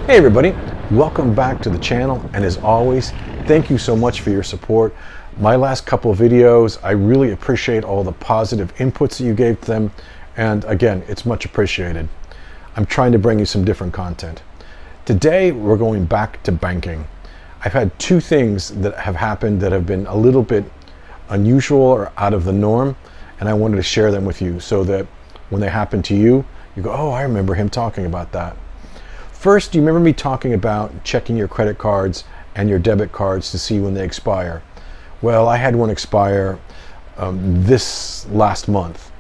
Hey everybody, welcome back to the channel, and as always, thank you so much for your support. My last couple of videos, I really appreciate all the positive inputs that you gave to them, and again, it's much appreciated. I'm trying to bring you some different content. Today, we're going back to banking. I've had two things that have happened that have been a little bit unusual or out of the norm, and I wanted to share them with you so that when they happen to you, you go, oh, I remember him talking about that. First, do you remember me talking about checking your credit cards and your debit cards to see when they expire? Well, I had one expire this last month,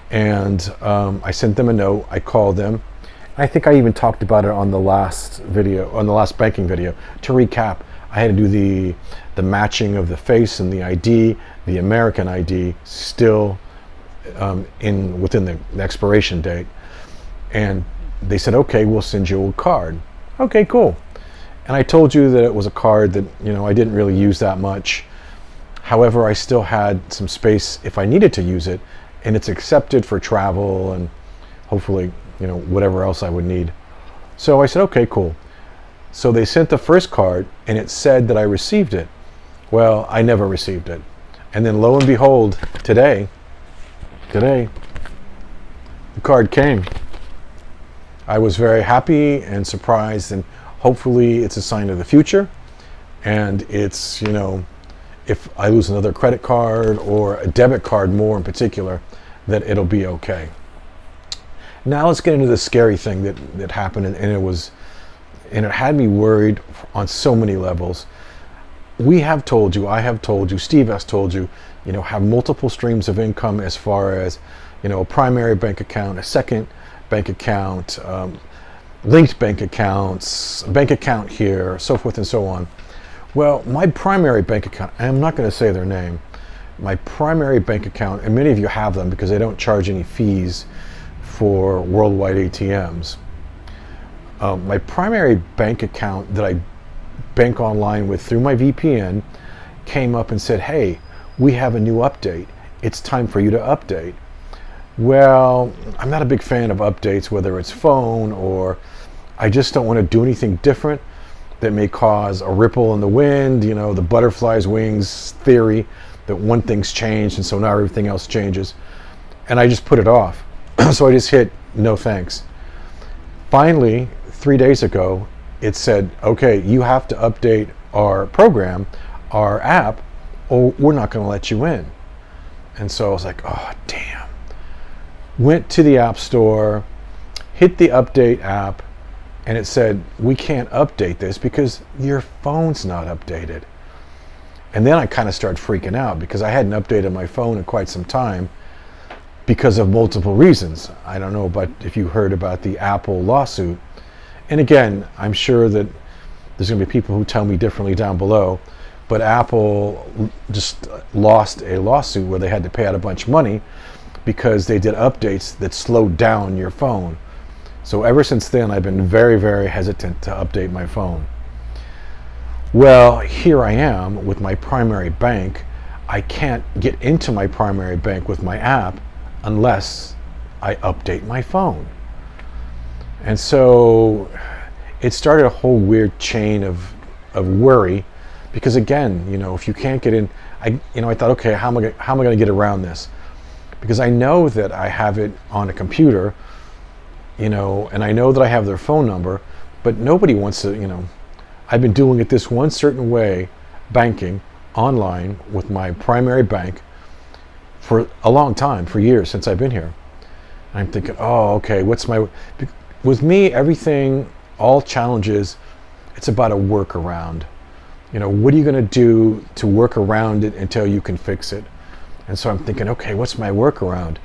and I sent them a note. I called them. I think I even talked about it on the last video, on the last banking video. To recap, I had to do the matching of the face and the ID, the American ID, still within the expiration date, and they said, okay, we'll send you a card. Okay, cool. And I told you that it was a card that, I didn't really use that much. However, I still had some space if I needed to use it, and it's accepted for travel and hopefully, whatever else I would need. So I said, okay, cool. So they sent the first card, and it said that I received it. Well, I never received it. And then lo and behold, today, the card came. I was very happy and surprised, and hopefully it's a sign of the future, and it's, if I lose another credit card or a debit card more in particular, that it'll be okay. Now let's get into the scary thing that happened, and it had me worried on so many levels. We have told you, I have told you, Steve has told you, have multiple streams of income as far as, a primary bank account, a second bank account, linked bank accounts, a bank account here, so forth and so on. Well, my primary bank account, I'm not going to say their name, my primary bank account, and many of you have them because they don't charge any fees for worldwide ATMs. My primary bank account that I bank online with through my VPN came up and said, hey, we have a new update. It's time for you to update. Well, I'm not a big fan of updates, whether it's phone or I just don't want to do anything different that may cause a ripple in the wind, the butterfly's wings theory, that one thing's changed and so now everything else changes. And I just put it off. So I just hit no thanks. Finally, 3 days ago, it said, okay, you have to update our program, our app, or we're not going to let you in. And so I was like, oh, damn. Went to the App Store, hit the update app, and it said, we can't update this because your phone's not updated. And then I kind of started freaking out because I hadn't updated my phone in quite some time because of multiple reasons. I don't know if you heard about the Apple lawsuit. And again, I'm sure that there's going to be people who tell me differently down below, but Apple just lost a lawsuit where they had to pay out a bunch of money because they did updates that slowed down your phone. So ever since then, I've been very, very hesitant to update my phone. Well, here I am with my primary bank. I can't get into my primary bank with my app unless I update my phone. And so it started a whole weird chain of worry because again, if you can't get in, I thought, okay, how am I going to get around this? Because I know that I have it on a computer, and I know that I have their phone number, but nobody wants to, I've been doing it this one certain way, banking online with my primary bank for a long time, for years since I've been here. And I'm thinking, oh, okay, with me, everything, all challenges, it's about a workaround. What are you going to do to work around it until you can fix it? And so I'm thinking, okay, what's my workaround?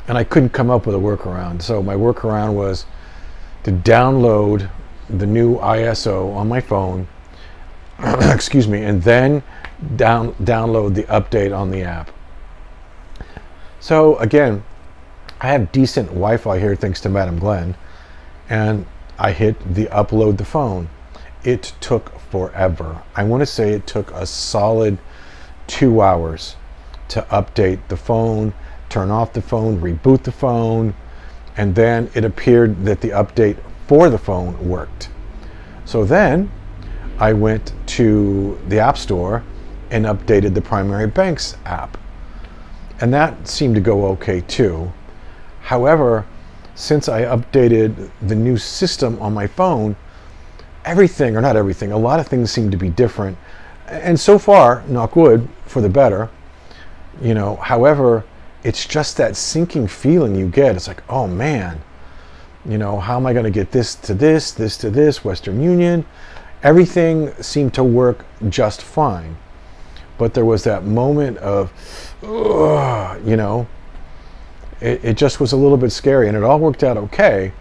And I couldn't come up with a workaround. So my workaround was to download the new ISO on my phone, excuse me, and then download the update on the app. So again, I have decent Wi-Fi here thanks to Madam Glenn, and I hit the upload the phone. It took forever. I want to say it took a solid 2 hours to update the phone, turn off the phone, reboot the phone, and then it appeared that the update for the phone worked. So then I went to the App Store and updated the Primary Banks app. And that seemed to go okay too. However, since I updated the new system on my phone, everything, or not everything, a lot of things seem to be different. And so far, knock wood, for the better. However, it's just that sinking feeling you get. It's like, oh man, how am I going to get this to this, Western Union? Everything seemed to work just fine. But there was that moment of, it just was a little bit scary, and it all worked out okay.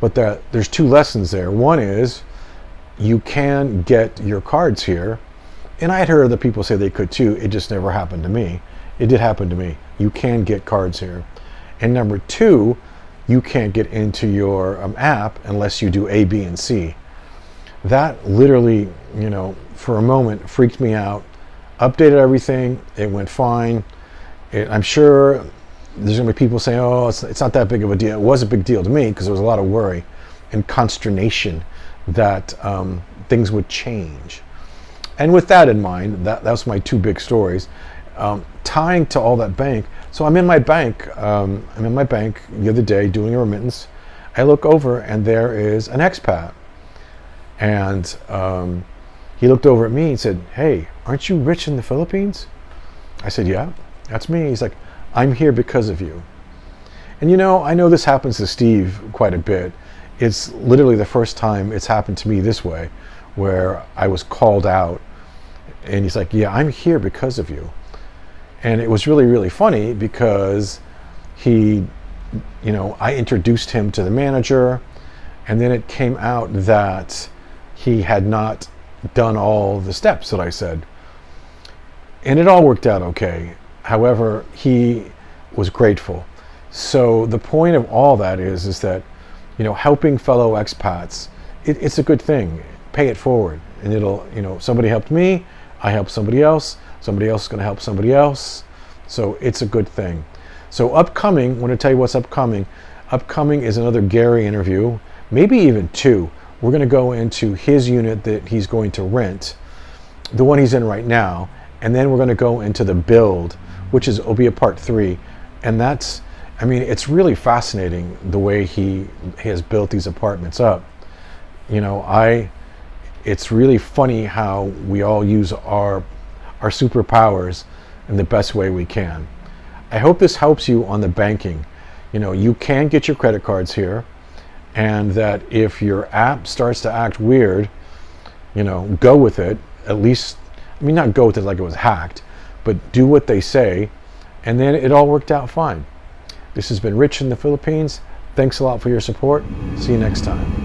But there's two lessons there. One is you can get your cards here, and I had heard other people say they could too. It just never happened to me. It did happen to me. You can get cards here. And number two, you can't get into your app unless you do A, B, and C. That literally, for a moment freaked me out. Updated everything. It went fine. I'm sure there's going to be people saying, oh, it's not that big of a deal. It was a big deal to me because there was a lot of worry and consternation that things would change. And with that in mind, that was my two big stories. Tying to all that bank, so I'm in my bank the other day doing a remittance. I look over and there is an expat. And he looked over at me and said, hey, aren't you rich in the Philippines? I said, yeah, that's me. He's like, I'm here because of you. And I know this happens to Steve quite a bit. It's literally the first time it's happened to me this way, where I was called out and he's like, yeah, I'm here because of you. And it was really, really funny because I introduced him to the manager, and then it came out that he had not done all the steps that I said. And it all worked out okay. However, he was grateful. So the point of all that is that, helping fellow expats, it's a good thing. Pay it forward. And it'll, somebody helped me, I helped somebody else is going to help somebody else. So it's a good thing. So upcoming, I want to tell you what's upcoming. Upcoming is another Gary interview, maybe even two. We're going to go into his unit that he's going to rent, the one he's in right now, and then we're going to go into the build, which will be a part 3. And it's really fascinating the way he has built these apartments up. It's really funny how we all use our superpowers in the best way we can. I hope this helps you on the banking. You can get your credit cards here, and that if your app starts to act weird, go with it. At least, not go with it like it was hacked, but do what they say, and then it all worked out fine. This has been Rich in the Philippines. Thanks a lot for your support. See you next time.